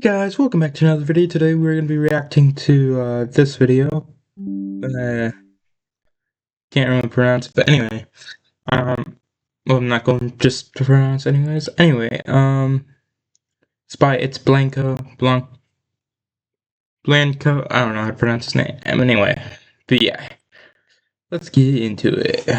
Guys, welcome back to another video. Today we're going to be reacting to this video. Can't really pronounce it, but anyway. Well, I'm not going just to pronounce anyways. Anyway, it's Blanco, I don't know how to pronounce his name. Anyway, but yeah, let's get into it.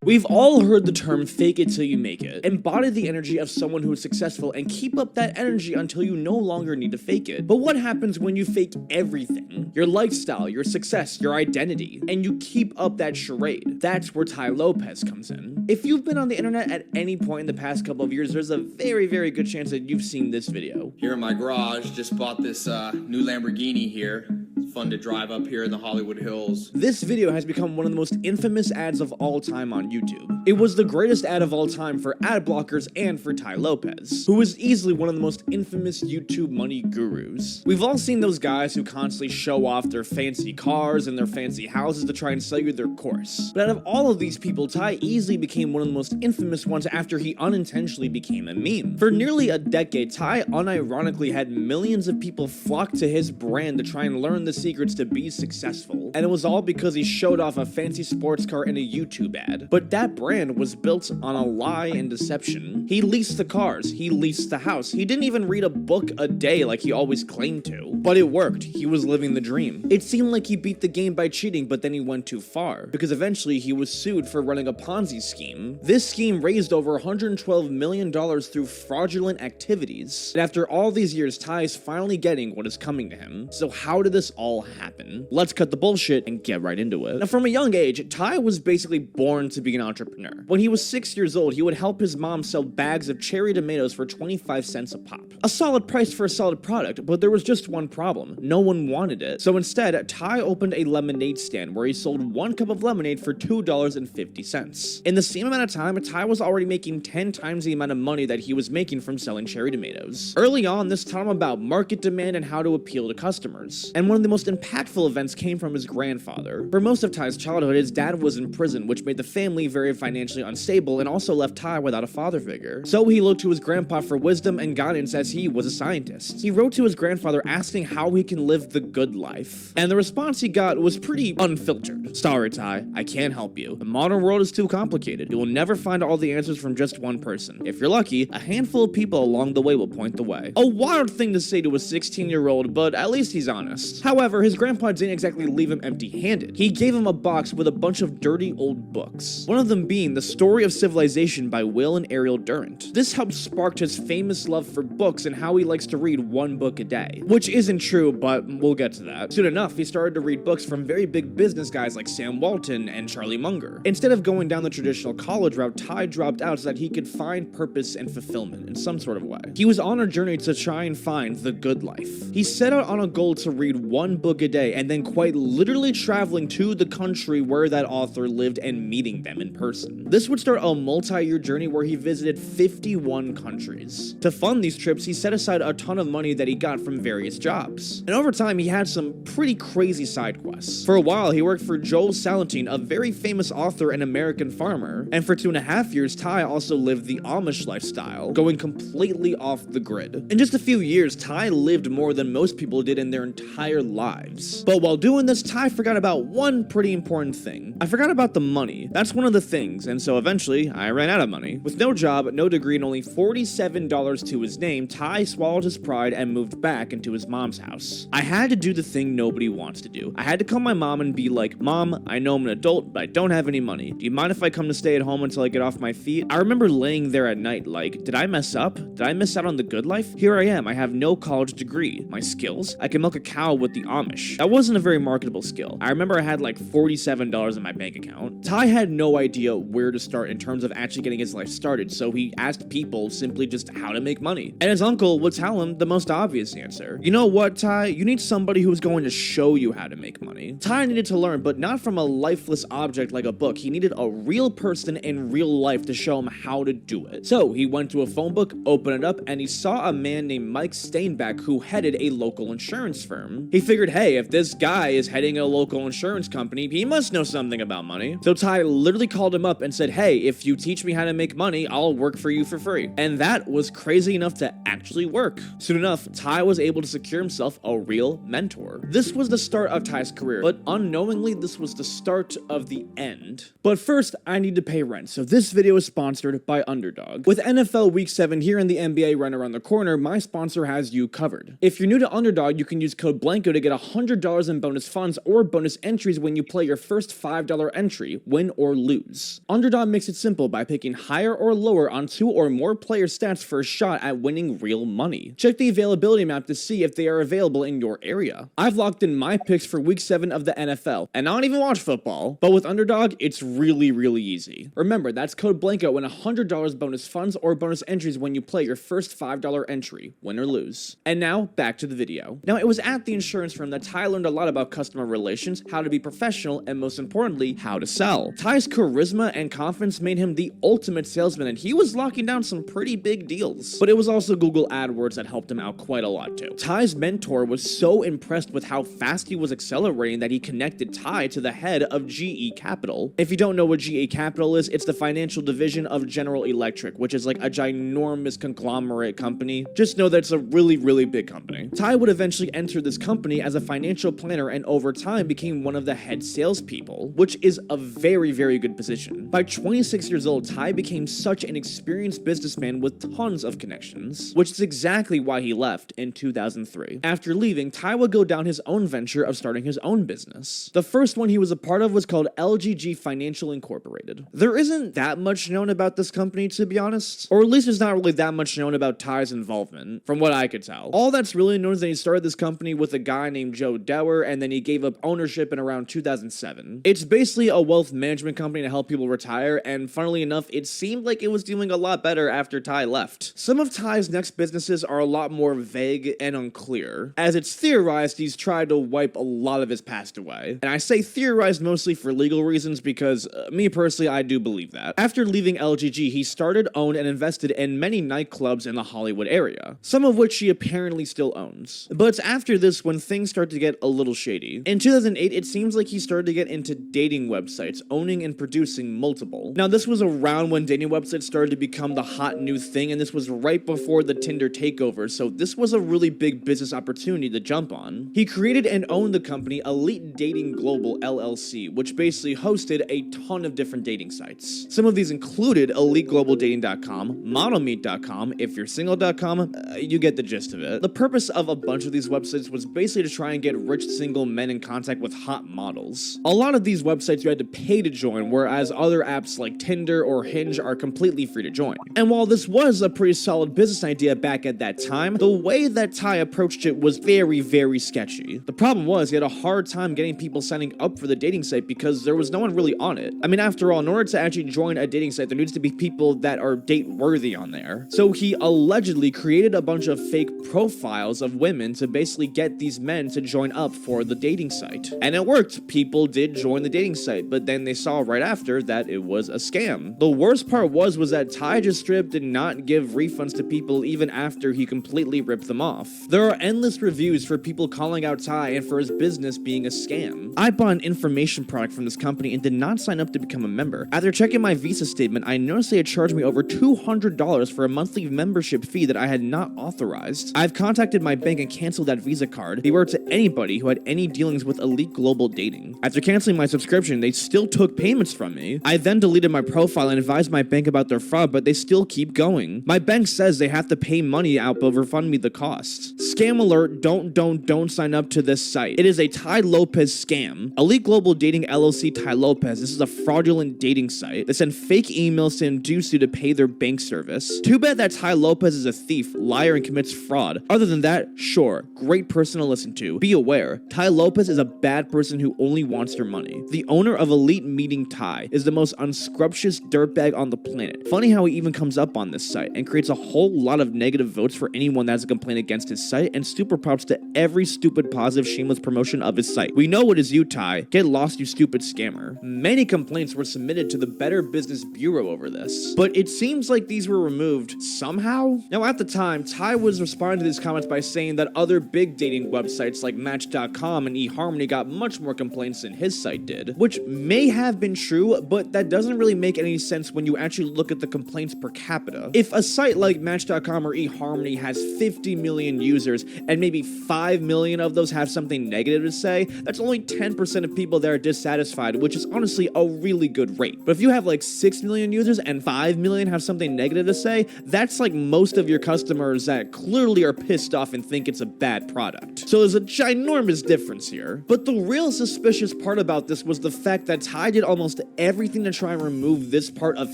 We've all heard the term fake it till you make it. Embody the energy of someone who is successful and keep up that energy until you no longer need to fake it. But what happens when you fake everything? Your lifestyle, your success, your identity, and you keep up that charade? That's where Tai Lopez comes in. If you've been on the internet at any point in the past couple of years, there's a very, very good chance that you've seen this video. Here in my garage, just bought this new Lamborghini here. It's fun to drive up here in the Hollywood Hills. This video has become one of the most infamous ads of all time on YouTube. It was the greatest ad of all time for ad blockers and for Tai Lopez, who is easily one of the most infamous YouTube money gurus. We've all seen those guys who constantly show off their fancy cars and their fancy houses to try and sell you their course. But out of all of these people, Tai easily became one of the most infamous ones after he unintentionally became a meme. For nearly a decade, Tai unironically had millions of people flock to his brand to try and learn the secrets to be successful. And it was all because he showed off a fancy sports car in a YouTube ad. But that brand was built on a lie and deception. He leased the cars, he leased the house, he didn't even read a book a day like he always claimed to. But it worked, he was living the dream. It seemed like he beat the game by cheating, but then he went too far, because eventually he was sued for running a Ponzi scheme. This scheme raised over $112 million through fraudulent activities. And after all these years, Tai is finally getting what is coming to him. So how did this all happen? Let's cut the bullshit and get right into it. Now, from a young age, Tai was basically born to be an entrepreneur. When he was 6 years old, he would help his mom sell bags of cherry tomatoes for 25 cents a pop. A solid price for a solid product, but there was just one problem. No one wanted it. So instead, Tai opened a lemonade stand where he sold 1 cup of lemonade for $2.50. In the same amount of time, Tai was already making 10 times the amount of money that he was making from selling cherry tomatoes. Early on, this taught him about market demand and how to appeal to customers. And one of the most impactful events came from his grandfather. For most of Tai's childhood, his dad was in prison, which made the family very financially unstable and also left Tai without a father figure. So he looked to his grandpa for wisdom and guidance as he was a scientist. He wrote to his grandfather asking how he can live the good life. And the response he got was pretty unfiltered. Sorry, Tai, I can't help you. The modern world is too complicated. You will never find all the answers from just one person. If you're lucky, a handful of people along the way will point the way. A wild thing to say to a 16-year-old, but at least he's honest. However, his grandpa didn't exactly leave him empty-handed. He gave him a box with a bunch of dirty old books. One of them being The Story of Civilization by Will and Ariel Durant. This helped spark his famous love for books and how he likes to read 1 book a day. Which isn't true, but we'll get to that. Soon enough, he started to read books from very big business guys like Sam Walton and Charlie Munger. Instead of going down the traditional college route, Tai dropped out so that he could find purpose and fulfillment in some sort of way. He was on a journey to try and find the good life. He set out on a goal to read 1 book a day and then quite literally traveling to the country where that author lived and meeting them in person. This would start a multi-year journey where he visited 51 countries. To fund these trips, he set aside a ton of money that he got from various jobs. And over time, he had some pretty crazy side quests. For a while, he worked for Joel Salatin, a very famous author and American farmer. And for 2.5 years, Tai also lived the Amish lifestyle, going completely off the grid. In just a few years, Tai lived more than most people did in their entire lives. But while doing this, Tai forgot about one pretty important thing. I forgot about the money. That's one of the things, and so eventually, I ran out of money. With no job, no degree, and only $47 to his name, Tai swallowed his pride and moved back into his mom's house. I had to do the thing nobody wants to do. I had to call my mom and be like, "Mom, I know I'm an adult, but I don't have any money. Do you mind if I come to stay at home until I get off my feet?" I remember laying there at night like, did I mess up? Did I miss out on the good life? Here I am, I have no college degree. My skills? I can milk a cow with the Amish. That wasn't a very marketable skill. I remember I had like $47 in my bank account. Tai had no idea where to start in terms of actually getting his life started, so he asked people simply just how to make money. And his uncle would tell him the most obvious answer. You know what, Tai? You need somebody who's going to show you how to make money. Tai needed to learn, but not from a lifeless object like a book. He needed a real person in real life to show him how to do it. So he went to a phone book, opened it up, and he saw a man named Mike Steinbach who headed a local insurance firm. He figured, hey, if this guy is heading being a local insurance company, he must know something about money. So Tai literally called him up and said, hey, if you teach me how to make money, I'll work for you for free. And that was crazy enough to actually work. Soon enough, Tai was able to secure himself a real mentor. This was the start of Tai's career, but unknowingly, this was the start of the end. But first, I need to pay rent, so this video is sponsored by Underdog. With NFL Week 7 here in the NBA right around the corner, my sponsor has you covered. If you're new to Underdog, you can use code Blanco to get $100 in bonus funds or bonus entries when you play your first $5 entry, win or lose. Underdog makes it simple by picking higher or lower on 2 or more player stats for a shot at winning real money. Check the availability map to see if they are available in your area. I've locked in my picks for Week 7 of the NFL, and I don't even watch football, but with Underdog, it's really easy. Remember, that's code Blanco and $100 bonus funds or bonus entries when you play your first $5 entry, win or lose. And now, back to the video. Now, it was at the insurance firm that Tai learned a lot about customer relations, how to be professional, and most importantly, how to sell. Tai's charisma and confidence made him the ultimate salesman, and he was locking down some pretty big deals. But it was also Google AdWords that helped him out quite a lot too. Tai's mentor was so impressed with how fast he was accelerating that he connected Tai to the head of GE Capital. If you don't know what GE Capital is, it's the financial division of General Electric, which is like a ginormous conglomerate company. Just know that it's a really big company. Tai would eventually enter this company as a financial planner and over time became one of the head salespeople, which is a very good position. By 26 years old, Tai became such an experienced businessman with tons of connections, which is exactly why he left in 2003. After leaving, Tai would go down his own venture of starting his own business. The first one he was a part of was called LGG Financial Incorporated. There isn't that much known about this company, to be honest, or at least there's not really that much known about Tai's involvement, from what I could tell. All that's really known is that he started this company with a guy named Joe Dower, and then he gave up ownership in around 2007. It's basically a wealth management company to help people retire, and funnily enough, it seemed like it was doing a lot better after Tai left. Some of Tai's next businesses are a lot more vague and unclear, as it's theorized he's tried to wipe a lot of his past away. And I say theorized mostly for legal reasons because, me personally, I do believe that. After leaving LGG, he started, owned, and invested in many nightclubs in the Hollywood area, some of which he apparently still owns. But it's after this when things start to get a little shady. In 2008, it seems like he started to get into dating websites, owning and producing multiple. Now, this was around when dating websites started to become the hot new thing, and this was right before the Tinder takeover, so this was a really big business opportunity to jump on. He created and owned the company Elite Dating Global LLC, which basically hosted a ton of different dating sites. Some of these included EliteGlobalDating.com, ModelMeet.com, IfYou'reSingle.com, you get the gist of it. The purpose of a bunch of these websites was basically to try and get rich single men in contact with hot models. A lot of these websites you had to pay to join, whereas other apps like Tinder or Hinge are completely free to join. And while this was a pretty solid business idea back at that time, the way that Tai approached it was very sketchy. The problem was he had a hard time getting people signing up for the dating site because there was no one really on it. I mean, after all, in order to actually join a dating site, there needs to be people that are date worthy on there. So he allegedly created a bunch of fake profiles of women to basically get these men to join up for the dating site. And it worked. People did join the dating site, but then they saw right after that it was a scam. The worst part was that Tai just straight up did not give refunds to people even after he completely ripped them off. There are endless reviews for people calling out Tai and for his business being a scam. I bought an information product from this company and did not sign up to become a member. After checking my Visa statement, I noticed they had charged me over $200 for a monthly membership fee that I had not authorized. I've contacted my bank and canceled that Visa card. They were to anybody who had any dealings with Elite Global Dating. After canceling my subscription, they still took payments from me. I then deleted my profile and advised my bank about their fraud, but they still keep going. My bank says they have to pay money out but refund me the costs. Scam alert, don't sign up to this site. It is a Tai Lopez scam. Elite Global Dating LLC Tai Lopez. This is a fraudulent dating site. They send fake emails to induce you to pay their bank service. Too bad that Tai Lopez is a thief, liar, and commits fraud. Other than that, sure, great person to listen to. Be aware, Tai Lopez is a bad person who only wants your money. The owner of Elite Meeting Tai is the most unscrumptious dirtbag on the planet. Funny how he even comes up on this site and creates a whole lot of negative votes for anyone that has a complaint against his site, and super props to every stupid positive shameless promotion of his site. We know it is you, Tai. Get lost, you stupid scammer. Many complaints were submitted to the Better Business Bureau over this, but it seems like these were removed somehow. Now at the time, Tai was responding to these comments by saying that other big dating websites like Match.com and eHarmony eHarmony got much more complaints than his site did, which may have been true, but that doesn't really make any sense when you actually look at the complaints per capita. If a site like Match.com or eHarmony has 50 million users and maybe 5 million of those have something negative to say, that's only 10% of people that are dissatisfied, which is honestly a really good rate. But if you have like 6 million users and 5 million have something negative to say, that's like most of your customers that clearly are pissed off and think it's a bad product. So there's a ginormous difference here. But the real suspicious part about this was the fact that Tai did almost everything to try and remove this part of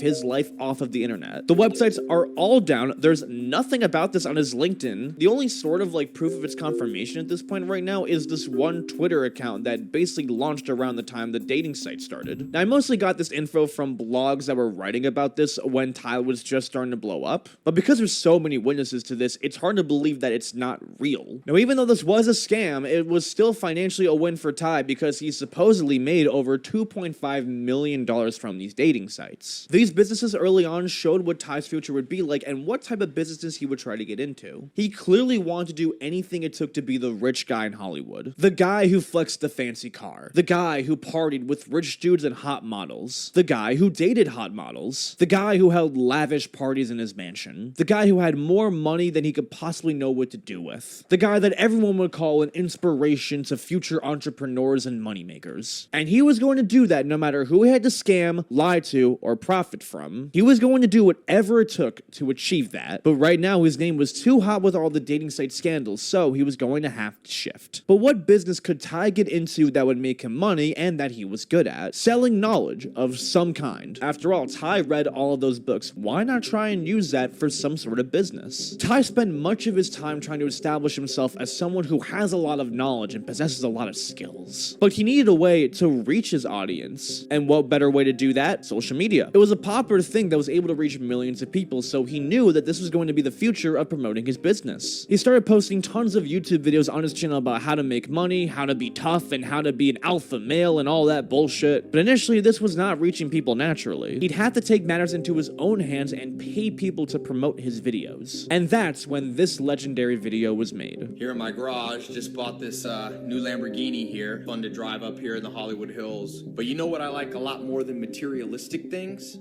his life off of the internet. The websites are all down. There's nothing about this on his LinkedIn. The only sort of like proof of its confirmation at this point right now is this one Twitter account that basically launched around the time the dating site started. Now, I mostly got this info from blogs that were writing about this when Tai was just starting to blow up, but because there's so many witnesses to this, it's hard to believe that it's not real. Now, even though this was a scam, it was still financially a win for Tai because he supposedly made over $2.5 million from these dating sites. These businesses early on showed what Tai's future would be like and what type of businesses he would try to get into. He clearly wanted to do anything it took to be the rich guy in Hollywood. The guy who flexed the fancy car. The guy who partied with rich dudes and hot models. The guy who dated hot models. The guy who held lavish parties in his mansion. The guy who had more money than he could possibly know what to do with. The guy that everyone would call an inspiration to future entrepreneurs and moneymakers. And he was going to do that no matter who he had to scam, lie to, or profit from. He was going to do whatever it took to achieve that. But right now his name was too hot with all the dating site scandals, so he was going to have to shift. But what business could Tai get into that would make him money and that he was good at? Selling knowledge of some kind. After all, Tai read all of those books. Why not try and use that for some sort of business? Tai spent much of his time trying to establish himself as someone who has a lot of knowledge and possesses a lot of skills. But he needed a way to reach his audience. And what better way to do that? Social media. It was a popular thing that was able to reach millions of people, so he knew that this was going to be the future of promoting his business. He started posting tons of YouTube videos on his channel about how to make money, how to be tough, and how to be an alpha male and all that bullshit. But initially, this was not reaching people naturally. He'd have to take matters into his own hands and pay people to promote his videos. And that's when this legendary video was made. Here in my garage, just bought this new Lamborghini here. Fun to drive up here in the Hollywood Hills. But you know what I like a lot more than materialistic things?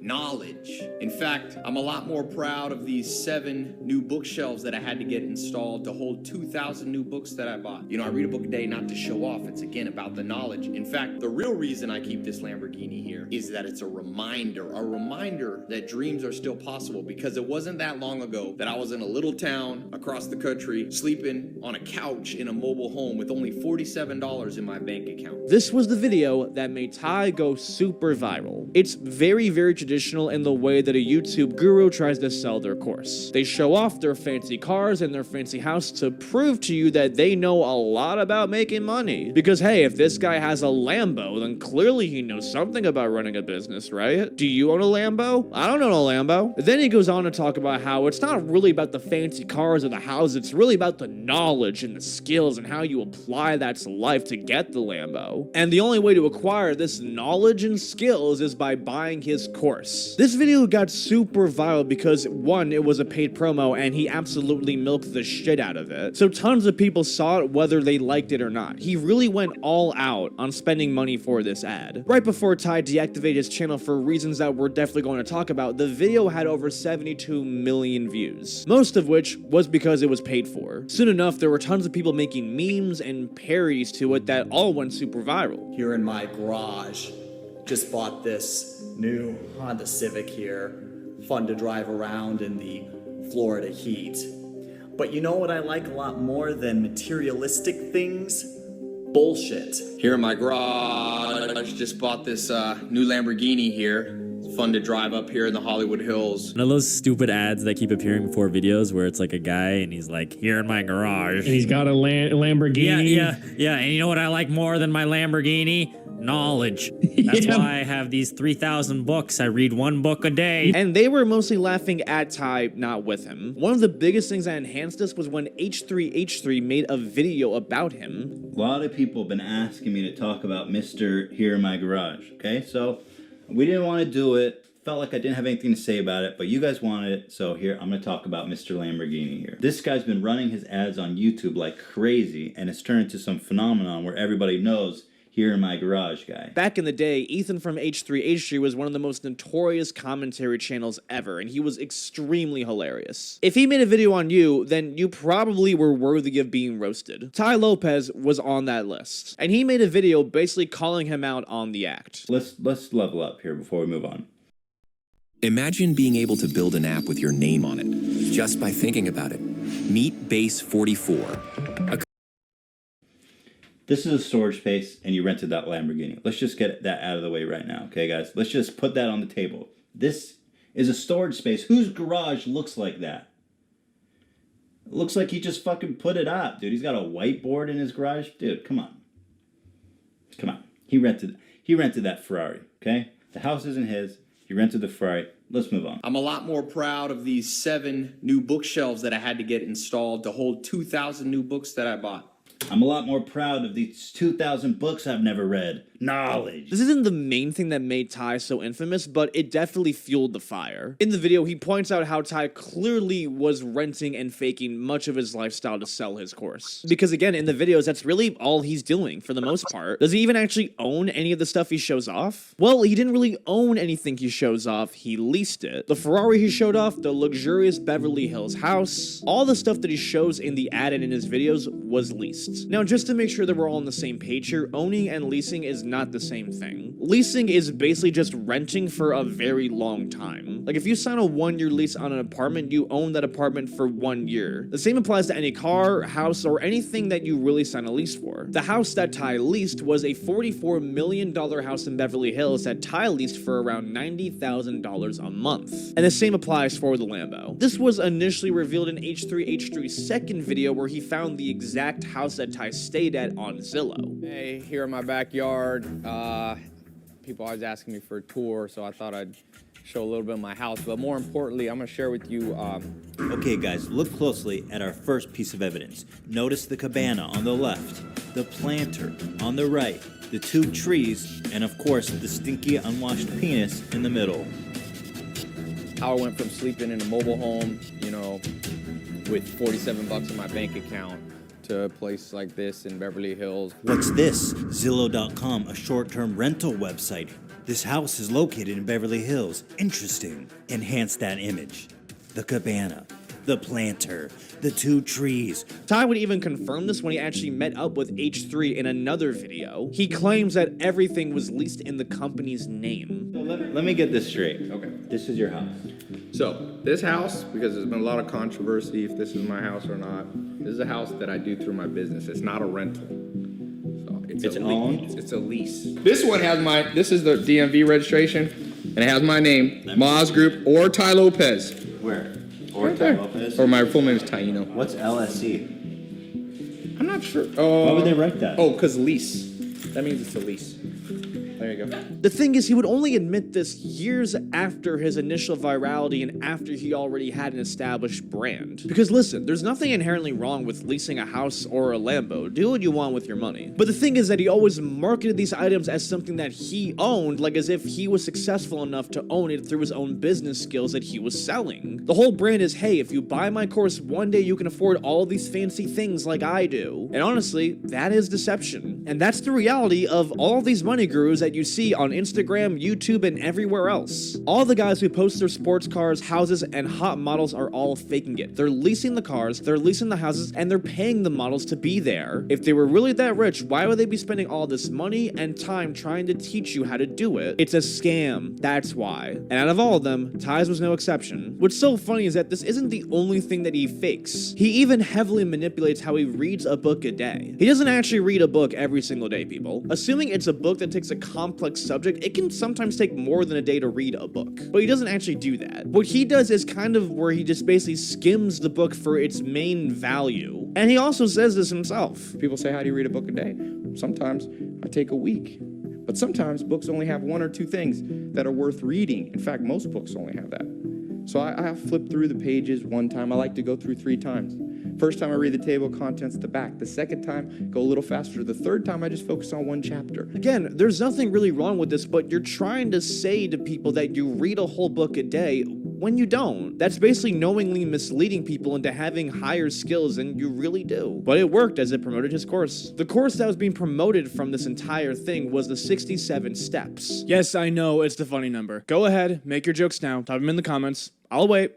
Knowledge. In fact, I'm a lot more proud of these 7 new bookshelves that I had to get installed to hold 2,000 new books that I bought. You know, I read a book a day not to show off. It's again about the knowledge. In fact, the real reason I keep this Lamborghini here is that it's a reminder that dreams are still possible, because it wasn't that long ago that I was in a little town across the country sleeping on a couch in a mobile home with only $47 in my bank account. This was the video that made Tai go super viral. It's very, very traditional in the way that a YouTube guru tries to sell their course. They show off their fancy cars and their fancy house to prove to you that they know a lot about making money. Because hey, if this guy has a Lambo, then clearly he knows something about running a business, right? Do you own a Lambo? I don't own a Lambo. Then he goes on to talk about how it's not really about the fancy cars or the house, it's really about the knowledge and the skills and how you apply that to life to get the Lambo. And the only way to acquire this knowledge and skills is by buying his course. This video got super viral because, one, it was a paid promo and he absolutely milked the shit out of it. So tons of people saw it whether they liked it or not. He really went all out on spending money for this ad. Right before Tai deactivated his channel for reasons that we're definitely going to talk about, the video had over 72 million views, most of which was because it was paid for. Soon enough, there were tons of people making memes and parodies to it that all went super viral. Here in my garage, just bought this new Honda Civic here. Fun to drive around in the Florida heat. But you know what I like a lot more than materialistic things? Bullshit. Here in my garage, just bought this new Lamborghini here. It's fun to drive up here in the Hollywood Hills. You know those stupid ads that keep appearing before videos where it's like a guy and he's like, here in my garage. And he's got a Lamborghini. Yeah. And you know what I like more than my Lamborghini? Knowledge. That's why I have these 3,000 books. I read 1 book a day. And they were mostly laughing at Tai, not with him. One of the biggest things that enhanced this was when H3H3 made a video about him. A lot of people have been asking me to talk about Mr. Here in My Garage, okay? So we didn't want to do it. felt like I didn't have anything to say about it, but you guys wanted it, so here, I'm going to talk about Mr. Lamborghini here. This guy's been running his ads on YouTube like crazy, and it's turned into some phenomenon where everybody knows here in my garage guy. Back in the day, Ethan from H3H3 was one of the most notorious commentary channels ever, and he was extremely hilarious. If he made a video on you, then you probably were worthy of being roasted. Tai Lopez was on that list, and he made a video basically calling him out on the act. Let's level up here before we move on. Imagine being able to build an app with your name on it, just by thinking about it. Meet Base 44. This is a storage space, and you rented that Lamborghini. Let's just get that out of the way right now, okay, guys? Let's just put that on the table. This is a storage space. Whose garage looks like that? It looks like he just fucking put it up, dude. He's got a whiteboard in his garage. Dude, come on. Come on. He rented that Ferrari, okay? The house isn't his. He rented the Ferrari. Let's move on. I'm a lot more proud of these 7 new bookshelves that I had to get installed to hold 2,000 new books that I bought. I'm a lot more proud of these 2,000 books I've never read. Knowledge. This isn't the main thing that made Tai so infamous, but it definitely fueled the fire. In the video, he points out how Tai clearly was renting and faking much of his lifestyle to sell his course. Because again, in the videos, that's really all he's doing for the most part. Does he even actually own any of the stuff he shows off? Well, he didn't really own anything he shows off, he leased it. The Ferrari he showed off, the luxurious Beverly Hills house, all the stuff that he shows in the ad and in his videos was leased. Now, just to make sure that we're all on the same page here, owning and leasing is not the same thing. Leasing is basically just renting for a very long time. Like if you sign a 1-year lease on an apartment, you own that apartment for 1 year. The same applies to any car, house, or anything that you really sign a lease for. The house that Tai leased was a $44 million house in Beverly Hills that Tai leased for around $90,000 a month. And the same applies for the Lambo. This was initially revealed in H3H3's second video where he found the exact house that Tai stayed at on Zillow. Hey, here in my backyard, people always asking me for a tour, so I thought I'd show a little bit of my house, but more importantly, I'm gonna share with you, Okay guys, look closely at our first piece of evidence. Notice the cabana on the left, the planter on the right, the 2 trees, and of course, the stinky unwashed penis in the middle. how I went from sleeping in a mobile home, you know, with 47 bucks in my bank account, to a place like this in Beverly Hills. What's this? Zillow.com, a short-term rental website. This house is located in Beverly Hills. Interesting. Enhance that image. The cabana, the planter, the 2 trees. Tai would even confirm this when he actually met up with H3 in another video. He claims that everything was leased in the company's name. So let me get this straight. Okay. This is your house. So, this house, because there's been a lot of controversy if this is my house or not, this is a house that I do through my business. It's not a rental. So It's owned? It's a lease. This one has this is the DMV registration, and it has my name, Maz Group, or Tai Lopez. Where? Or Right Tai there. Lopez? Or my full name is Taino. What's LSC? I'm not sure. Why would they write that? Oh, because lease. That means it's a lease. There you go. The thing is, he would only admit this years after his initial virality and after he already had an established brand. Because listen, there's nothing inherently wrong with leasing a house or a Lambo. Do what you want with your money. But the thing is that he always marketed these items as something that he owned, like as if he was successful enough to own it through his own business skills that he was selling. The whole brand is, hey, if you buy my course, one day you can afford all these fancy things like I do. And honestly, that is deception. And that's the reality of all these money gurus that you see on Instagram, YouTube, and everywhere else. All the guys who post their sports cars, houses, and hot models are all faking it. They're leasing the cars, they're leasing the houses, and they're paying the models to be there. If they were really that rich, why would they be spending all this money and time trying to teach you how to do it? It's a scam, that's why. And out of all of them, Ty's was no exception. What's so funny is that this isn't the only thing that he fakes. He even heavily manipulates how he reads a book a day. He doesn't actually read a book every single day, people. Assuming it's a book that takes a complex subject, it can sometimes take more than a day to read a book. But he doesn't actually do that. What he does is kind of where he just basically skims the book for its main value. And he also says this himself. People say, how do you read a book a day? Sometimes I take a week. But sometimes books only have 1 or 2 things that are worth reading. In fact, most books only have that. So I flip through the pages 1 time. I like to go through 3 times. First time I read the table of contents at the back. The second time, go a little faster. The third time, I just focus on one chapter. Again, there's nothing really wrong with this, but you're trying to say to people that you read a whole book a day when you don't. That's basically knowingly misleading people into having higher skills than you really do. But it worked as it promoted his course. The course that was being promoted from this entire thing was the 67 steps. Yes, I know, it's the funny number. Go ahead, make your jokes now, type them in the comments. I'll wait.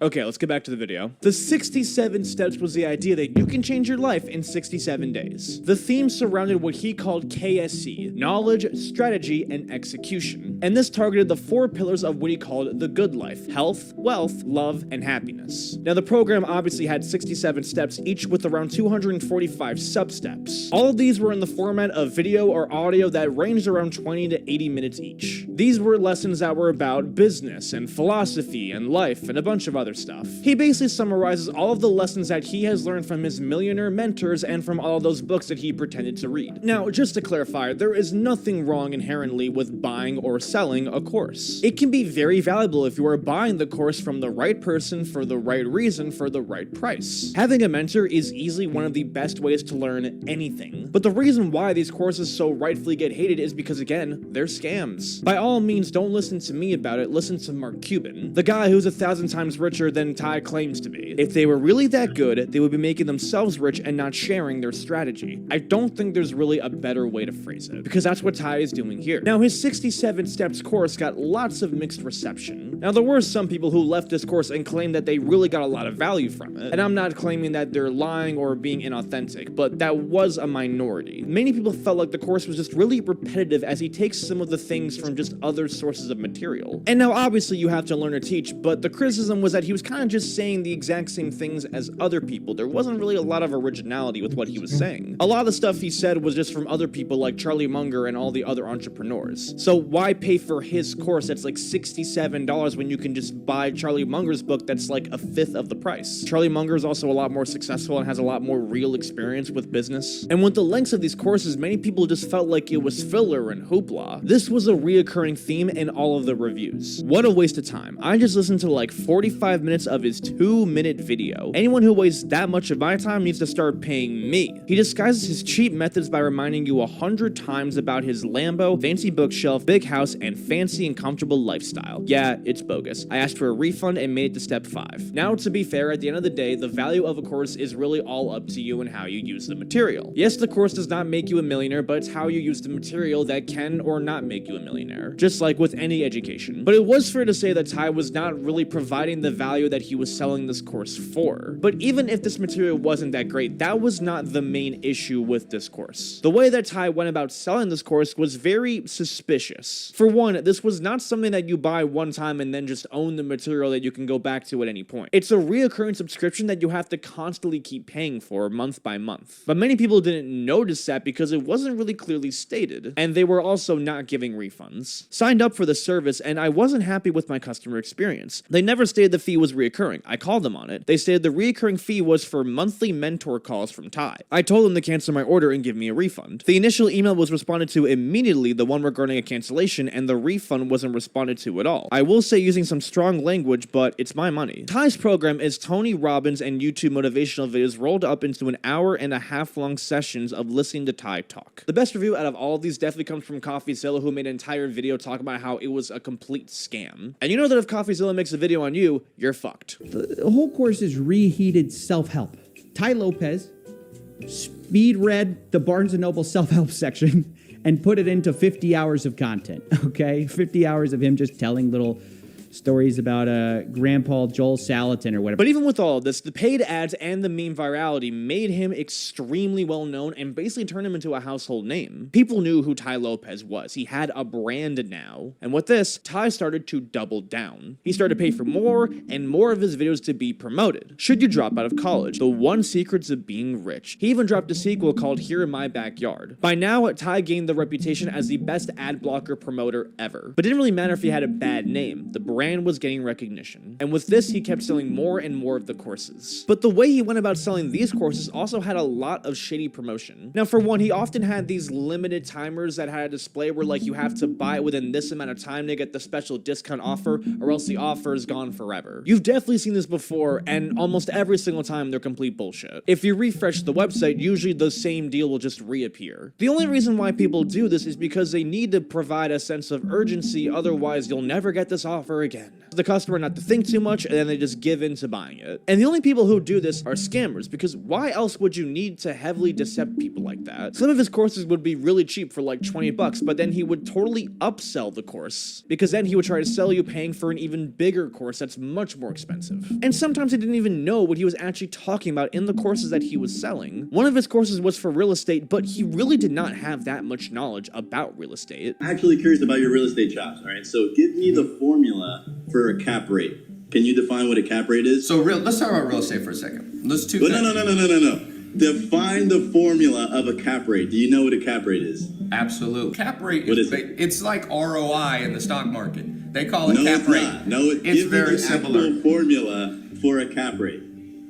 Okay, let's get back to the video. The 67 steps was the idea that you can change your life in 67 days. The theme surrounded what he called KSC, knowledge, strategy, and execution. And this targeted the 4 pillars of what he called the good life: health, wealth, love, and happiness. Now, the program obviously had 67 steps, each with around 245 sub-steps. All of these were in the format of video or audio that ranged around 20 to 80 minutes each. These were lessons that were about business and philosophy and life and a bunch of other stuff. He basically summarizes all of the lessons that he has learned from his millionaire mentors and from all of those books that he pretended to read. Now, just to clarify, there is nothing wrong inherently with buying or selling a course. It can be very valuable if you are buying the course from the right person for the right reason for the right price. Having a mentor is easily one of the best ways to learn anything. But the reason why these courses so rightfully get hated is because, again, they're scams. By all means, don't listen to me about it, listen to Mark Cuban, the guy who's 1,000 times richer than Tai claims to be. If they were really that good, they would be making themselves rich and not sharing their strategy. I don't think there's really a better way to phrase it, because that's what Tai is doing here. Now, his 67 steps course got lots of mixed reception. Now, there were some people who left this course and claimed that they really got a lot of value from it, and I'm not claiming that they're lying or being inauthentic, but that was a minority. Many people felt like the course was just really repetitive as he takes some of the things from just other sources of material. And now, obviously, you have to learn to teach, but the criticism was that he was kind of just saying the exact same things as other people. There wasn't really a lot of originality with what he was saying. A lot of the stuff he said was just from other people like Charlie Munger and all the other entrepreneurs. So why pay for his course that's like $67 when you can just buy Charlie Munger's book that's like a fifth of the price? Charlie Munger is also a lot more successful and has a lot more real experience with business. And with the lengths of these courses, many people just felt like it was filler and hoopla. This was a reoccurring theme in all of the reviews. What a waste of time. I just listened to like 45 minutes of his 2-minute video. Anyone who wastes that much of my time needs to start paying me. He disguises his cheap methods by reminding you 100 times about his Lambo, fancy bookshelf, big house, and fancy and comfortable lifestyle. Yeah, it's bogus. I asked for a refund and made it to step 5. Now, to be fair, at the end of the day, the value of a course is really all up to you and how you use the material. Yes, the course does not make you a millionaire, but it's how you use the material that can or not make you a millionaire. Just like with any education. But it was fair to say that Tai was not really providing the value that he was selling this course for. But even if this material wasn't that great, that was not the main issue with this course. The way that Tai went about selling this course was very suspicious. For one, this was not something that you buy one time and then just own the material that you can go back to at any point. It's a reoccurring subscription that you have to constantly keep paying for month by month. But many people didn't notice that because it wasn't really clearly stated, and they were also not giving refunds. Signed up for the service, and I wasn't happy with my customer experience. They never stated the fee was reoccurring. I called them on it. They stated the reoccurring fee was for monthly mentor calls from Tai. I told them to cancel my order and give me a refund. The initial email was responded to immediately, the one regarding a cancellation, and the refund wasn't responded to at all. I will say using some strong language, but it's my money. Tai's program is Tony Robbins and YouTube motivational videos rolled up into an hour-and-a-half long sessions of listening to Tai talk. The best review out of all of these definitely comes from CoffeeZilla, who made an entire video talking about how it was a complete scam. And you know that if CoffeeZilla makes a video on you, you're fucked. The whole course is reheated self-help. Tai Lopez speed read the Barnes & Noble self-help section and put it into 50 hours of content, okay? 50 hours of him just telling little stories about Grandpa Joel Salatin or whatever. But even with all of this, the paid ads and the meme virality made him extremely well known and basically turned him into a household name. People knew who Tai Lopez was. He had a brand now. And with this, Tai started to double down. He started to pay for more and more of his videos to be promoted. Should you drop out of college? The 1 secrets of being rich. He even dropped a sequel called Here in My Backyard. By now, Tai gained the reputation as the best ad blocker promoter ever. But it didn't really matter if he had a bad name. The brand brand was getting recognition. And with this, he kept selling more and more of the courses. But the way he went about selling these courses also had a lot of shady promotion. Now, for one, he often had these limited timers that had a display where, like, you have to buy it within this amount of time to get the special discount offer, or else the offer is gone forever. You've definitely seen this before, and almost every single time they're complete bullshit. If you refresh the website, usually the same deal will just reappear. The only reason why people do this is because they need to provide a sense of urgency, otherwise you'll never get this offer again. The customer not to think too much, and then they just give in to buying it. And the only people who do this are scammers, because why else would you need to heavily decept people like that? Some of his courses would be really cheap for like 20 bucks, but then he would totally upsell the course, because then he would try to sell you paying for an even bigger course that's much more expensive. And sometimes he didn't even know what he was actually talking about in the courses that he was selling. One of his courses was for real estate, but he really did not have that much knowledge about real estate. Actually curious about your real estate chops, all right? So give me the formula for a cap rate. Can you define what a cap rate is? So let's talk about real estate for a second. Let's two. No. Define the formula of a cap rate. Do you know what a cap rate is? Absolutely. Cap rate What is it's like ROI in the stock market. They call it No, cap it's rate. not. No, it's give me very the similar. actual formula for a cap rate.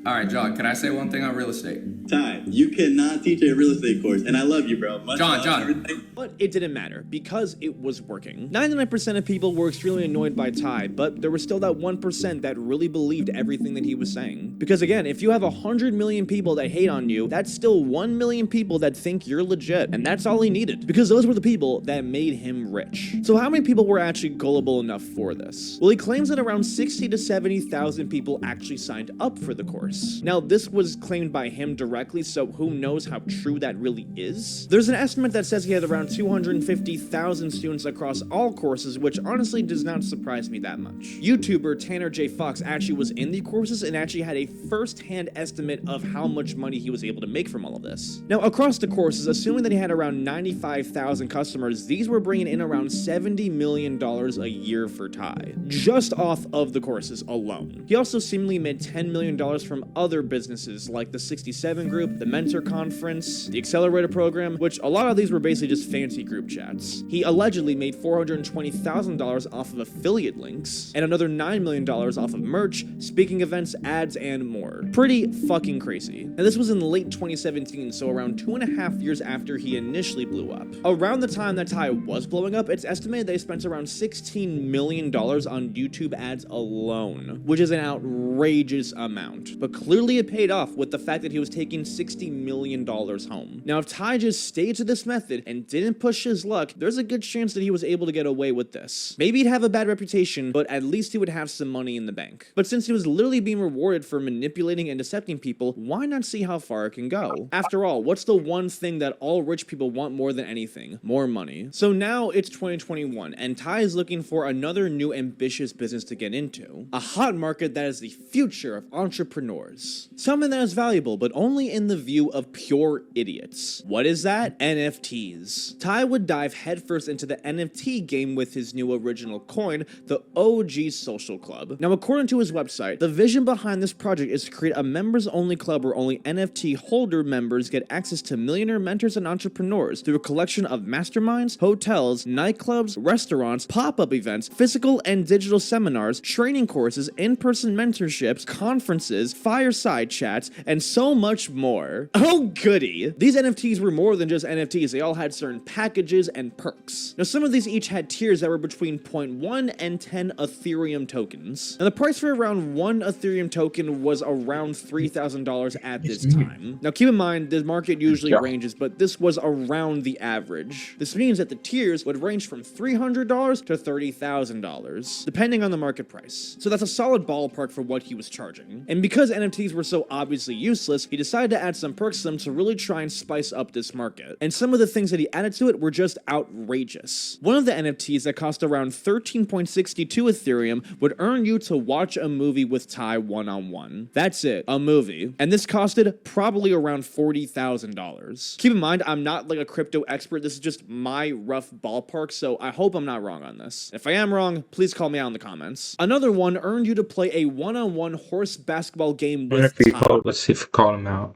All right, John, can I say one thing on real estate? Ty, you cannot teach a real estate course, and I love you, bro. Much love, John. everything. But it didn't matter, because it was working. 99% of people were extremely annoyed by Tai, but there was still that 1% that really believed everything that he was saying. Because again, if you have 100 million people that hate on you, that's still 1 million people that think you're legit, and that's all he needed, because those were the people that made him rich. So how many people were actually gullible enough for this? Well, he claims that around 60 to 70,000 people actually signed up for the course. Now, this was claimed by him directly, so who knows how true that really is? There's an estimate that says he had around 250,000 students across all courses, which honestly does not surprise me that much. YouTuber Tanner J. Fox actually was in the courses and actually had a first-hand estimate of how much money he was able to make from all of this. Now, across the courses, assuming that he had around 95,000 customers, these were bringing in around $70 million a year for Tai, just off of the courses alone. He also seemingly made $10 million from other businesses like the 67 Group, the Mentor Conference, the Accelerator Program, which a lot of these were basically just fancy group chats. He allegedly made $420,000 off of affiliate links, and another $9 million off of merch, speaking events, ads, and more. Pretty fucking crazy. And this was in late 2017, so around 2.5 years after he initially blew up. Around the time that Tai was blowing up, it's estimated they spent around $16 million on YouTube ads alone, which is an outrageous amount. But clearly it paid off with the fact that he was taking $60 million home. Now, if Tai just stayed to this method and didn't push his luck, there's a good chance that he was able to get away with this. Maybe he'd have a bad reputation, but at least he would have some money in the bank. But since he was literally being rewarded for manipulating and decepting people, why not see how far it can go? After all, what's the one thing that all rich people want more than anything? More money. So now it's 2021, and Tai is looking for another new ambitious business to get into. A hot market that is the future of entrepreneurs. Something that is valuable, but only in the view of pure idiots. What is that? NFTs. Tai would dive headfirst into the NFT game with his new original coin, the OG Social Club. Now, according to his website, the vision behind this project is to create a members-only club where only NFT holder members get access to millionaire mentors and entrepreneurs through a collection of masterminds, hotels, nightclubs, restaurants, pop-up events, physical and digital seminars, training courses, in-person mentorships, conferences, fireside chats, and so much more. Oh goody! These NFTs were more than just NFTs, they all had certain packages and perks. Now, some of these each had tiers that were between 0.1 and 10 Ethereum tokens. Now, the price for around one Ethereum token was around $3,000 at this time. Now, keep in mind, the market usually ranges, but this was around the average. This means that the tiers would range from $300 to $30,000, depending on the market price. So that's a solid ballpark for what he was charging. And because NFTs were so obviously useless, he decided to add some perks to them to really try and spice up this market. And some of the things that he added to it were just outrageous. One of the NFTs that cost around 13.62 Ethereum would earn you to watch a movie with Tai one-on-one. That's it, a movie. And this costed probably around $40,000. Keep in mind, I'm not like a crypto expert, this is just my rough ballpark, so I hope I'm not wrong on this. If I am wrong, please call me out in the comments. Another one earned you to play a one-on-one horse basketball game with Tai. Let's see if we call him out.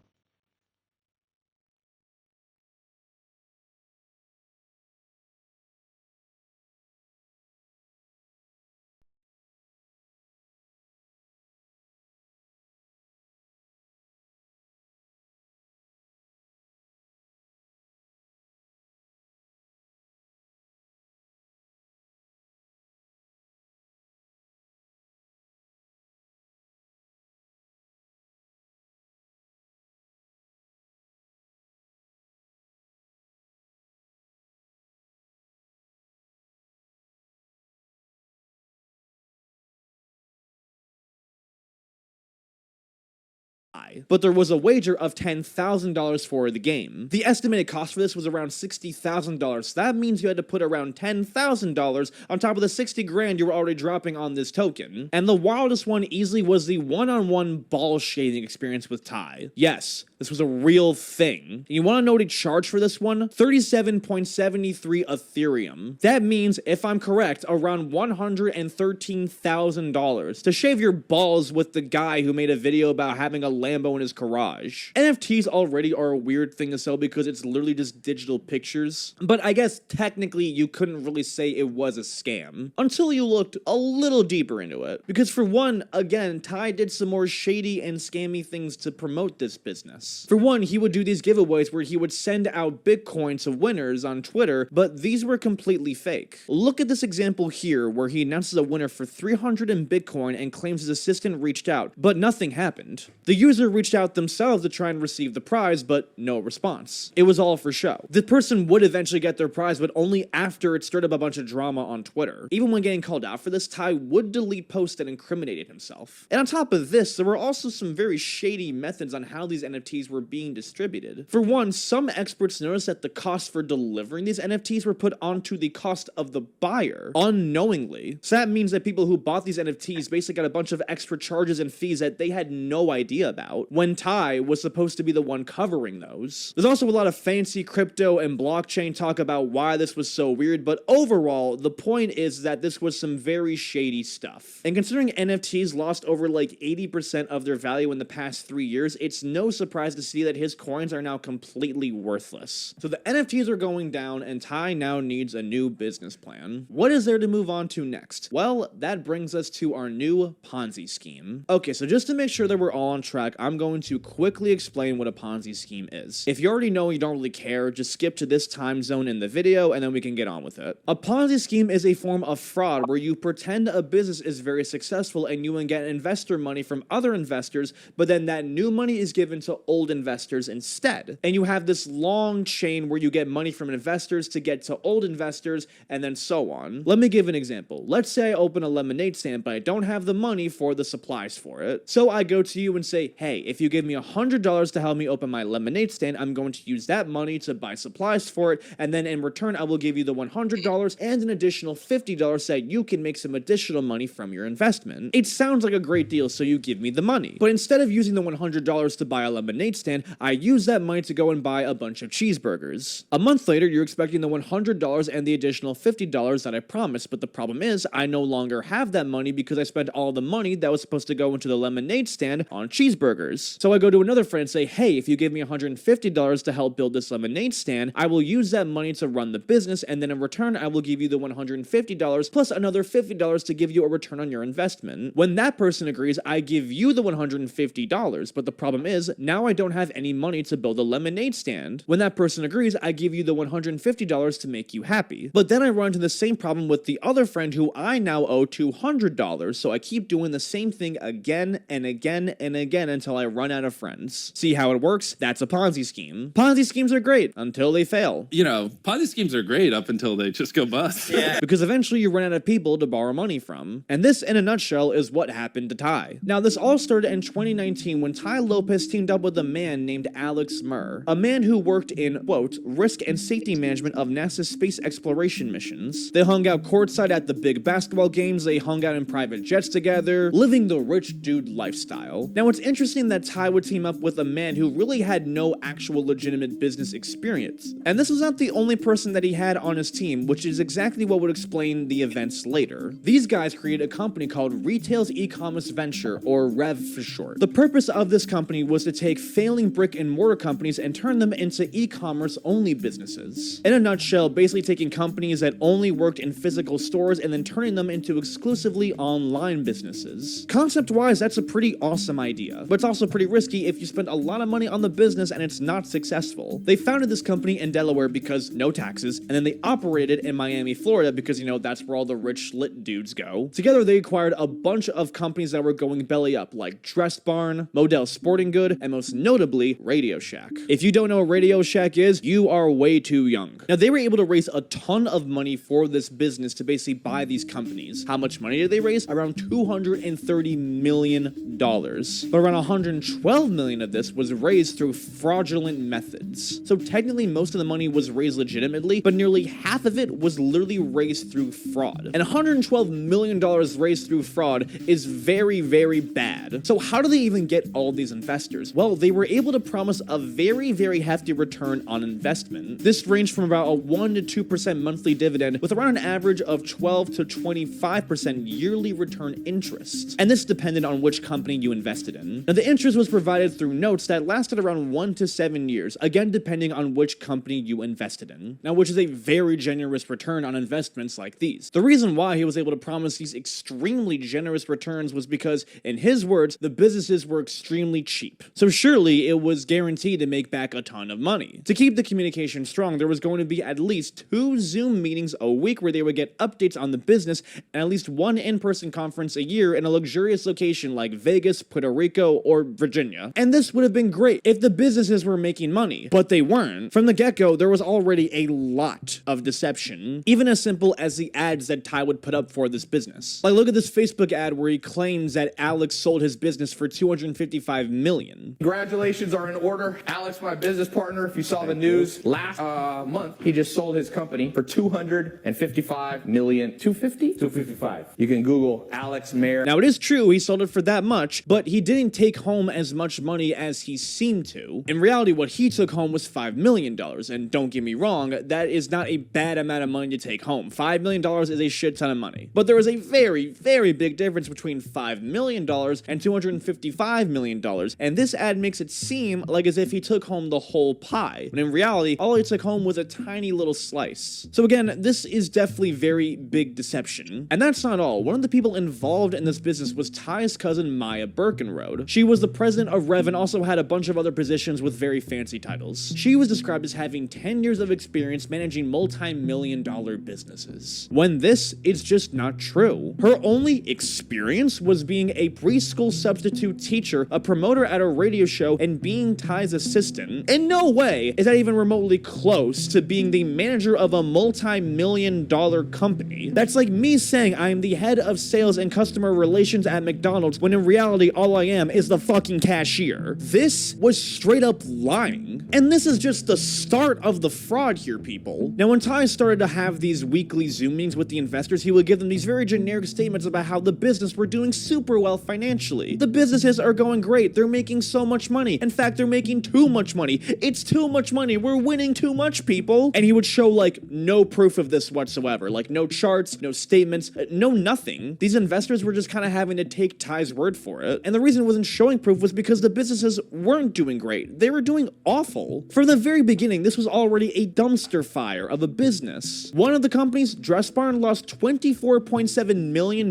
Tai. But there was a wager of $10,000 for the game. The estimated cost for this was around $60,000, so that means you had to put around $10,000 on top of the 60 grand you were already dropping on this token. And the wildest one easily was the one-on-one ball shading experience with Tai. Yes, this was a real thing. You want to know what he charged for this one? 37.73 Ethereum. That means, if I'm correct, around $113,000 to shave your balls with the guy who made a video about having a Lambo in his garage. NFTs already are a weird thing to sell because it's literally just digital pictures. But I guess technically you couldn't really say it was a scam until you looked a little deeper into it. Because for one, again, Tai did some more shady and scammy things to promote this business. For one, he would do these giveaways where he would send out Bitcoin to winners on Twitter, but these were completely fake. Look at this example here where he announces a winner for 300 in Bitcoin and claims his assistant reached out, but nothing happened. The user reached out themselves to try and receive the prize, but no response. It was all for show. The person would eventually get their prize, but only after it stirred up a bunch of drama on Twitter. Even when getting called out for this, Tai would delete posts that incriminated himself. And on top of this, there were also some very shady methods on how these NFTs were being distributed. For one, some experts noticed that the cost for delivering these NFTs were put onto the cost of the buyer unknowingly. So that means that people who bought these NFTs basically got a bunch of extra charges and fees that they had no idea about, when Tai was supposed to be the one covering those. There's also a lot of fancy crypto and blockchain talk about why this was so weird, but overall, the point is that this was some very shady stuff. And considering NFTs lost over like 80% of their value in the past 3 years, it's no surprise to see that his coins are now completely worthless. So the NFTs are going down and Tai now needs a new business plan. What is there to move on to next? Well, that brings us to our new Ponzi scheme. Okay, so just to make sure that we're all on track, I'm going to quickly explain what a Ponzi scheme is. If you already know and you don't really care, just skip to this time zone in the video and then we can get on with it. A Ponzi scheme is a form of fraud where you pretend a business is very successful and you can get investor money from other investors, but then that new money is given to old investors instead. And you have this long chain where you get money from investors to get to old investors and then so on. Let me give an example. Let's say I open a lemonade stand, but I don't have the money for the supplies for it. So I go to you and say, hey, if you give me $100 to help me open my lemonade stand, I'm going to use that money to buy supplies for it. And then in return, I will give you the $100 and an additional $50 so that you can make some additional money from your investment. It sounds like a great deal, so you give me the money. But instead of using the $100 to buy a lemonade stand, I use that money to go and buy a bunch of cheeseburgers. A month later, you're expecting the $100 and the additional $50 that I promised, but the problem is I no longer have that money because I spent all the money that was supposed to go into the lemonade stand on cheeseburgers. So I go to another friend and say, hey, if you give me $150 to help build this lemonade stand, I will use that money to run the business, and then in return, I will give you the $150 plus another $50 to give you a return on your investment. When that person agrees, I give you the $150, but the problem is now I don't have any money to build a lemonade stand. When that person agrees, I give you the $150 to make you happy. But then I run into the same problem with the other friend who I now owe $200, so I keep doing the same thing again and again and again until I run out of friends. See how it works? That's a Ponzi scheme. Ponzi schemes are great until they fail. You know, Ponzi schemes are great up until they just go bust. Yeah. Because eventually you run out of people to borrow money from. And this, in a nutshell, is what happened to Tai. Now, this all started in 2019 when Tai Lopez teamed up with a man named Alex Murr, a man who worked in, quote, risk and safety management of NASA's space exploration missions. They hung out courtside at the big basketball games, they hung out in private jets together, living the rich dude lifestyle. Now, it's interesting that Tai would team up with a man who really had no actual legitimate business experience. And this was not the only person that he had on his team, which is exactly what would explain the events later. These guys created a company called Retail's E-Commerce Venture, or REV for short. The purpose of this company was to take failing brick and mortar companies and turn them into e-commerce only businesses. In a nutshell, basically taking companies that only worked in physical stores and then turning them into exclusively online businesses. Concept-wise, that's a pretty awesome idea, but it's also pretty risky if you spend a lot of money on the business and it's not successful. They founded this company in Delaware because no taxes, and then they operated in Miami, Florida because, you know, that's where all the rich lit dudes go. Together, they acquired a bunch of companies that were going belly up, like Dress Barn, Model Sporting Good, and most notably, Radio Shack. If you don't know what Radio Shack is, you are way too young. Now, they were able to raise a ton of money for this business to basically buy these companies. How much money did they raise? Around $230 million. But around $112 million of this was raised through fraudulent methods. So technically most of the money was raised legitimately, but nearly half of it was literally raised through fraud. And $112 million raised through fraud is very, very bad. So how do they even get all these investors? Well, they were able to promise a very, very hefty return on investment. This ranged from about a 1 to 2% monthly dividend with around an average of 12 to 25% yearly return interest. And this depended on which company you invested in. Now, the interest was provided through notes that lasted around 1 to 7 years, again depending on which company you invested in. Now, which is a very generous return on investments like these. The reason why he was able to promise these extremely generous returns was because, in his words, the businesses were extremely cheap. So surely it was guaranteed to make back a ton of money. To keep the communication strong, there was going to be at least 2 Zoom meetings a week where they would get updates on the business and at least 1 in-person conference a year in a luxurious location like Vegas, Puerto Rico, or Virginia. And this would have been great if the businesses were making money, but they weren't. From the get-go, there was already a lot of deception, even as simple as the ads that Tai would put up for this business. Like, look at this Facebook ad where he claims that Alex sold his business for $255 million. Congratulations are in order. Alex, my business partner, if you saw the news last month, he just sold his company for $255 million. 250? 255. You can Google Alex Mayer. Now, it is true he sold it for that much, but he didn't take home as much money as he seemed to. In reality, what he took home was $5 million, and don't get me wrong, that is not a bad amount of money to take home. $5 million is a shit ton of money. But there is a very, very big difference between $5 million and $255 million, and this ad makes it seem like as if he took home the whole pie, when in reality, all he took home was a tiny little slice. So again, this is definitely very big deception. And that's not all. One of the people involved in this business was Tai's cousin Maya Birkenrode. She was the president of Rev and also had a bunch of other positions with very fancy titles. She was described as having 10 years of experience managing multi-million-dollar businesses, when this is just not true. Her only experience was being a preschool substitute teacher, a promoter at a radio show, and being Tai's assistant. In no way is that even remotely close to being the manager of a multi-million-dollar company. That's like me saying I am the head of sales and customer relations at McDonald's, when in reality all I am is the fucking cashier. This was straight up lying. And this is just the start of the fraud here, people. Now, when Tai started to have these weekly Zoom meetings with the investors, he would give them these very generic statements about how the business were doing super well financially. The businesses are going great. They're making so much money. In fact, they're making too much money. It's too much money. We're winning too much, people. And he would show like no proof of this whatsoever. Like no charts, no statements, no nothing. These investors were just kind of having to take Tai's word for it. And the reason it wasn't showing proof was because the businesses weren't doing great. They were doing awful. From the very beginning, this was already a dumpster fire of a business. One of the companies, Dress Barn, lost $24.7 million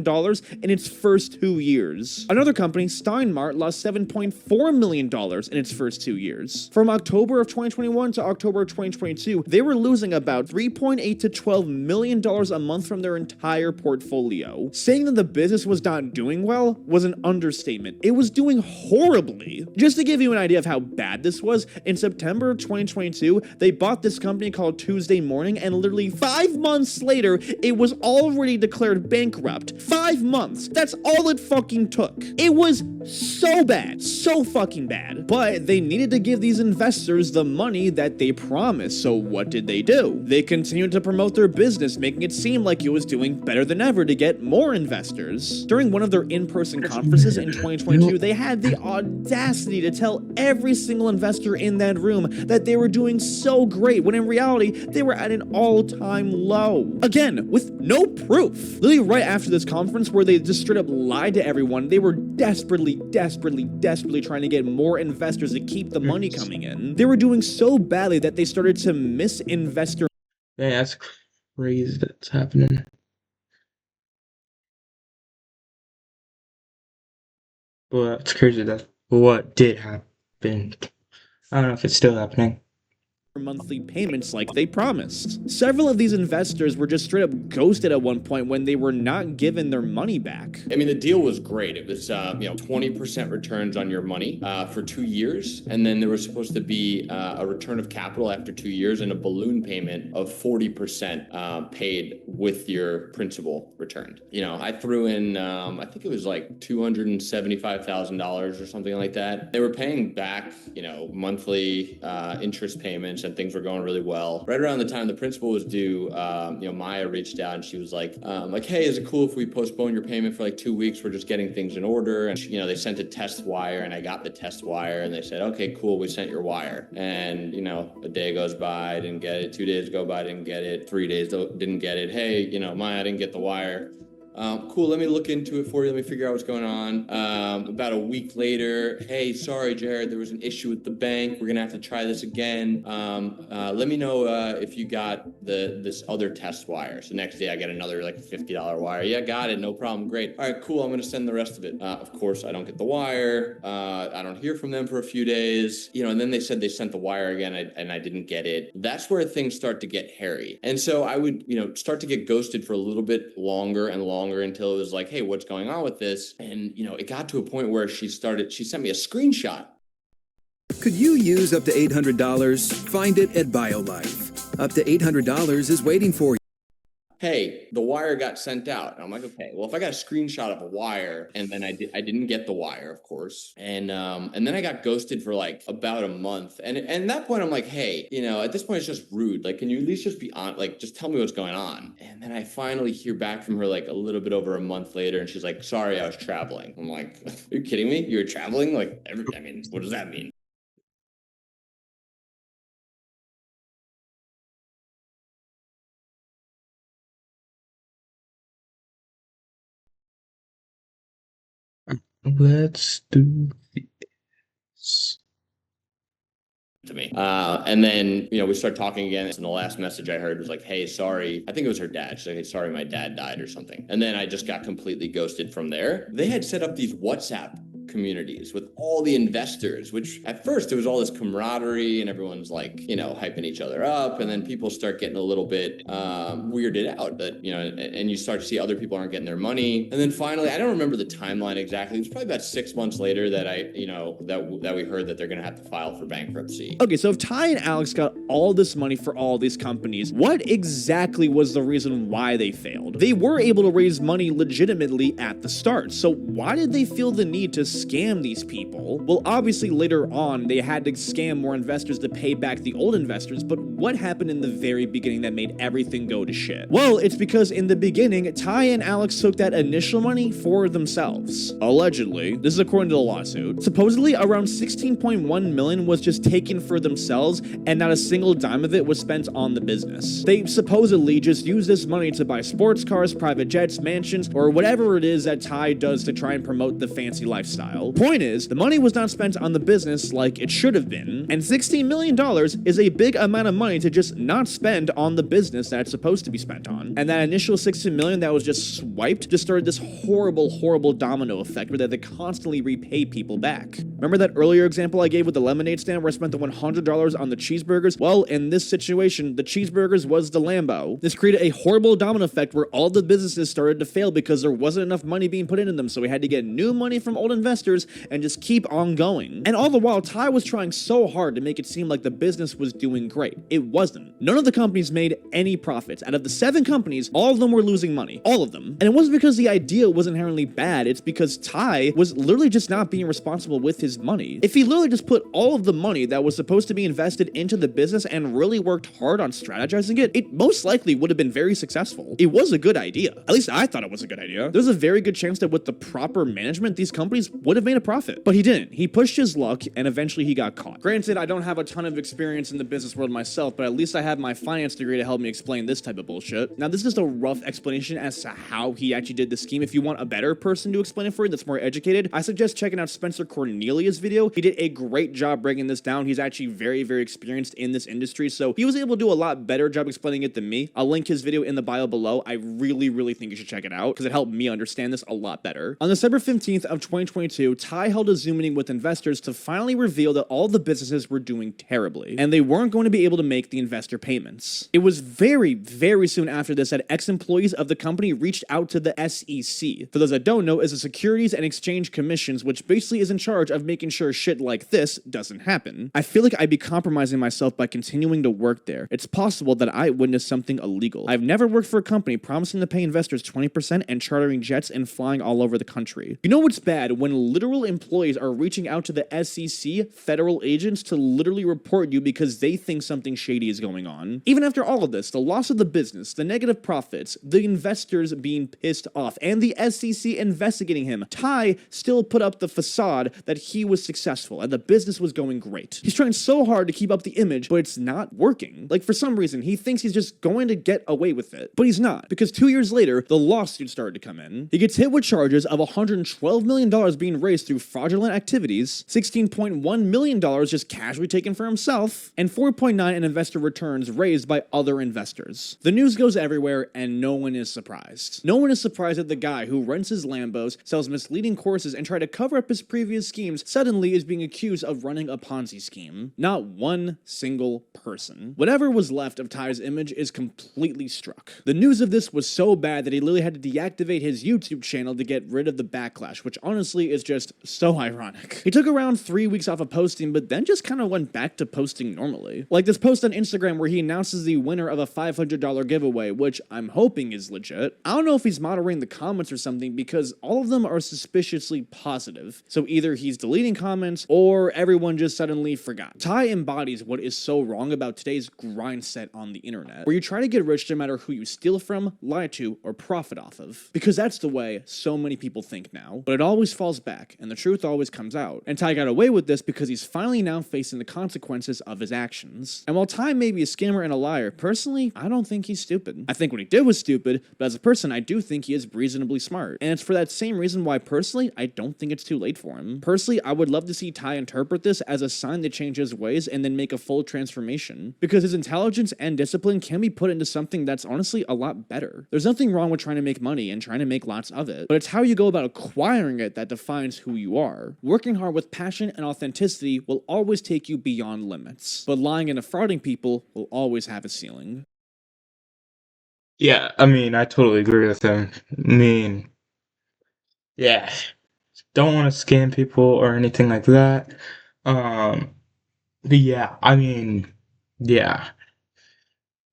in its first 2 years. Another company, Steinmart, lost $7.4 million in its first 2 years. From October of 2021 to October of 2022, they were losing about $3.8 to $12 million a month from their entire portfolio. Saying that the business was not doing well was an understatement. It was doing horribly. Just to give you an idea of how bad this was, in September of 2022, they bought this company called Tuesday Morning, and literally 5 months later, it was already declared bankrupt. 5 months. That's all it fucking took. It was so bad. So fucking bad. But they needed to give these investors the money that they promised, so what did they do? They continued to promote their business, making it seem like it was doing better than ever to get more investors. During one of their in-person conferences in 2022, they had the audacity to tell every single investor in that room that they were doing so great, when in reality, they were at an all-time low. Again, with no proof. Literally right after this conference where they just straight up lied to everyone, they were desperately trying to get more investors to keep the money coming in. They were doing so badly that they started to miss investor. Yeah, that's crazy that's happening. Well, that's crazy that what did happen. I don't know if it's still happening. monthly payments like they promised. Several of these investors were just straight up ghosted at one point when they were not given their money back. I mean, the deal was great. It was, 20% returns on your money for 2 years. And then there was supposed to be a return of capital after 2 years and a balloon payment of 40% paid with your principal returned. I threw in, I think it was like $275,000 or something like that. They were paying back, monthly interest payments, and things were going really well. Right around the time the principal was due, Maya reached out and she was like, hey, is it cool if we postpone your payment for like 2 weeks? We're just getting things in order. And they sent a test wire, and I got the test wire, and they said, okay, cool, we sent your wire. And a day goes by, I didn't get it. 2 days go by, I didn't get it. 3 days didn't get it. Hey, Maya, I didn't get the wire. Cool, let me look into it for you. Let me figure out what's going on. About a week later, hey, sorry, Jared, there was an issue with the bank. We're gonna have to try this again. Let me know if you got this other test wire. So next day I get another like $50 wire. Yeah, got it, no problem, great. All right, cool, I'm gonna send the rest of it. Of course, I don't get the wire. I don't hear from them for a few days. And then they said they sent the wire again, and I didn't get it. That's where things start to get hairy. And so I would, start to get ghosted for a little bit longer and longer until it was like, hey, what's going on with this? And, it got to a point where she sent me a screenshot. Could you use up to $800? Find it at BioLife. Up to $800 is waiting for you. Hey, the wire got sent out. And I'm like, okay, well, if I got a screenshot of a wire, and then I didn't get the wire, of course. And then I got ghosted for like about a month. And at that point I'm like, hey, at this point it's just rude. Like, can you at least just be on, like, just tell me what's going on? And then I finally hear back from her like a little bit over a month later, and she's like, sorry, I was traveling. I'm like, are you kidding me? You were traveling? Like, what does that mean? Let's do this. To me. And then, we start talking again. And the last message I heard was like, hey, sorry. I think it was her dad. She's like, hey, sorry, my dad died or something. And then I just got completely ghosted from there. They had set up these WhatsApp communities with all the investors, which at first it was all this camaraderie and everyone's like, hyping each other up. And then people start getting a little bit weirded out that, and you start to see other people aren't getting their money. And then finally, I don't remember the timeline exactly. It was probably about 6 months later that that we heard that they're going to have to file for bankruptcy. Okay, so if Tai and Alex got all this money for all these companies, what exactly was the reason why they failed? They were able to raise money legitimately at the start, so why did they feel the need to scam these people? Well, obviously later on, they had to scam more investors to pay back the old investors, but what happened in the very beginning that made everything go to shit? Well, it's because in the beginning, Tai and Alex took that initial money for themselves. Allegedly, this is according to the lawsuit. Supposedly, around $16.1 million was just taken for themselves, and not a single dime of it was spent on the business. They supposedly just used this money to buy sports cars, private jets, mansions, or whatever it is that Tai does to try and promote the fancy lifestyle. Point is, the money was not spent on the business like it should have been, and $16 million is a big amount of money to just not spend on the business that it's supposed to be spent on. And that initial $16 million that was just swiped just started this horrible domino effect where they had to constantly repay people back. Remember that earlier example I gave with the lemonade stand where I spent the $100 on the cheeseburgers? Well, in this situation, the cheeseburgers was the Lambo. This created a horrible domino effect where all the businesses started to fail because there wasn't enough money being put into them, so we had to get new money from old investors and just keep on going. And all the while, Tai was trying so hard to make it seem like the business was doing great. It wasn't. None of the companies made any profits. Out of the 7 companies, all of them were losing money. All of them. And it wasn't because the idea was inherently bad, it's because Tai was literally just not being responsible with his money. If he literally just put all of the money that was supposed to be invested into the business and really worked hard on strategizing it, it most likely would have been very successful. It was a good idea. At least I thought it was a good idea. There's a very good chance that with the proper management, these companies would have made a profit. But he didn't. He pushed his luck, and eventually he got caught. Granted, I don't have a ton of experience in the business world myself, but at least I have my finance degree to help me explain this type of bullshit. Now, this is just a rough explanation as to how he actually did the scheme. If you want a better person to explain it for you that's more educated, I suggest checking out Spencer Cornelius Amelia's video, he did a great job breaking this down. He's actually very, very experienced in this industry, so he was able to do a lot better job explaining it than me. I'll link his video in the bio below. I really, really think you should check it out because it helped me understand this a lot better. On December 15th of 2022, Tai held a Zoom meeting with investors to finally reveal that all the businesses were doing terribly, and they weren't going to be able to make the investor payments. It was very, very soon after this that ex-employees of the company reached out to the SEC. For those that don't know, is the Securities and Exchange Commissions, which basically is in charge of making sure shit like this doesn't happen. I feel like I'd be compromising myself by continuing to work there. It's possible that I witnessed something illegal. I've never worked for a company promising to pay investors 20% and chartering jets and flying all over the country. You know what's bad? When literal employees are reaching out to the SEC, federal agents, to literally report you because they think something shady is going on. Even after all of this, the loss of the business, the negative profits, the investors being pissed off, and the SEC investigating him, Tai still put up the facade that he was successful and the business was going great. He's trying so hard to keep up the image, but it's not working. Like, for some reason, he thinks he's just going to get away with it, but he's not, because 2 years later, the lawsuit started to come in. He gets hit with charges of $112 million being raised through fraudulent activities, $16.1 million just casually taken for himself, and $4.9 in investor returns raised by other investors. The news goes everywhere, and no one is surprised. No one is surprised that the guy who rents his Lambos, sells misleading courses, and tried to cover up his previous schemes suddenly is being accused of running a Ponzi scheme. Not one single person. Whatever was left of Tai's image is completely struck. The news of this was so bad that he literally had to deactivate his YouTube channel to get rid of the backlash, which honestly is just so ironic. He took around 3 weeks off of posting, but then just kind of went back to posting normally. Like this post on Instagram where he announces the winner of a $500 giveaway, which I'm hoping is legit. I don't know if he's monitoring the comments or something because all of them are suspiciously positive. So either he's deleting comments or everyone just suddenly forgot. Tai embodies what is so wrong about today's grind set on the internet, where you try to get rich no matter who you steal from, lie to, or profit off of. Because that's the way so many people think now. But it always falls back, and the truth always comes out. And Tai got away with this because he's finally now facing the consequences of his actions. And while Tai may be a scammer and a liar, personally, I don't think he's stupid. I think what he did was stupid, but as a person, I do think he is reasonably smart. And it's for that same reason why, personally, I don't think it's too late for him. Personally, I would love to see Tai interpret this as a sign to change his ways and then make a full transformation. Because his intelligence and discipline can be put into something that's honestly a lot better. There's nothing wrong with trying to make money and trying to make lots of it, but it's how you go about acquiring it that defines who you are. Working hard with passion and authenticity will always take you beyond limits, but lying and defrauding people will always have a ceiling. Yeah, I mean, I totally agree with him. I mean, yeah, don't want to scam people or anything like that. But yeah, I mean, yeah,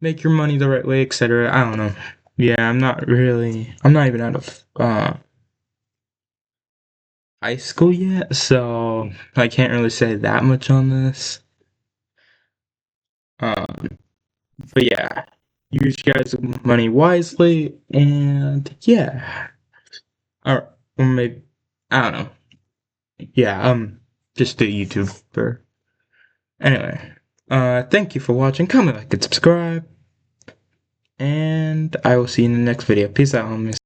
make your money the right way, etc. I don't know. Yeah, I'm not even out of high school yet, so I can't really say that much on this. But yeah, use your guys' money wisely, and yeah, or maybe, I don't know. Yeah, just a YouTuber. Anyway, thank you for watching. Comment, like, and subscribe, and I will see you in the next video. Peace out, homies.